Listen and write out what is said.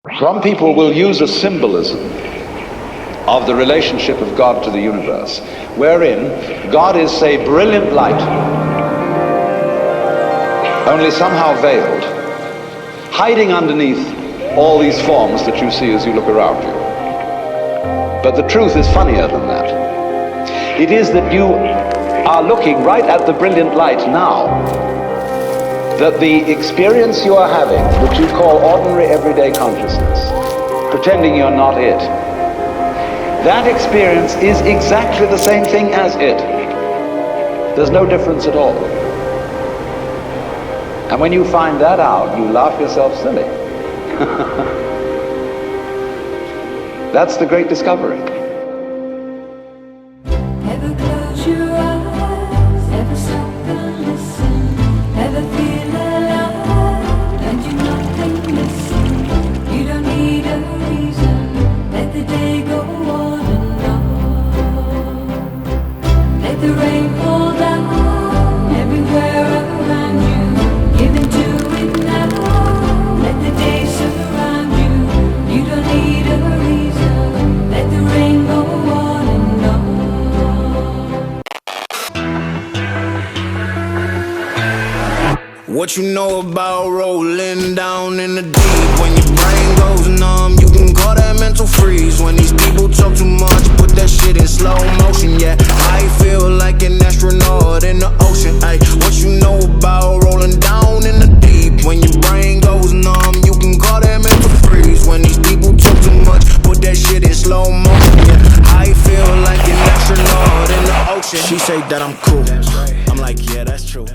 Some people will use a symbolism of the relationship of God to the universe, wherein God is, say, brilliant light, only somehow veiled, hiding underneath all these forms that you see as you look around you. But the truth is funnier than that. It is that you are looking right at the brilliant light now, that the experience you are having, which you call ordinary everyday consciousness, pretending you're not it, that experience is exactly the same thing as it. There's no difference at all. And when you find that out, you laugh yourself silly. That's the great discovery. Ever close your eyes, ever stop and listen, ever feel alive, and you're nothing missing. You don't need a reason, let the day go on and on. Let the rain fall down everywhere around you, give into it now, let the day surround you. You don't need a reason, let the rain go on and on. What you know about rolling down in the deep? When your brain goes numb, you can call that mental freeze. When these people talk too much, put that shit in slow motion. Yeah, I feel like an astronaut in the ocean. Ay, what you know about rolling down in the deep? When your brain goes numb, you can call that mental freeze. When these people talk too much, put that shit in slow motion. Yeah, I feel like an astronaut in the ocean. She say that I'm cool. I'm like, yeah, that's true.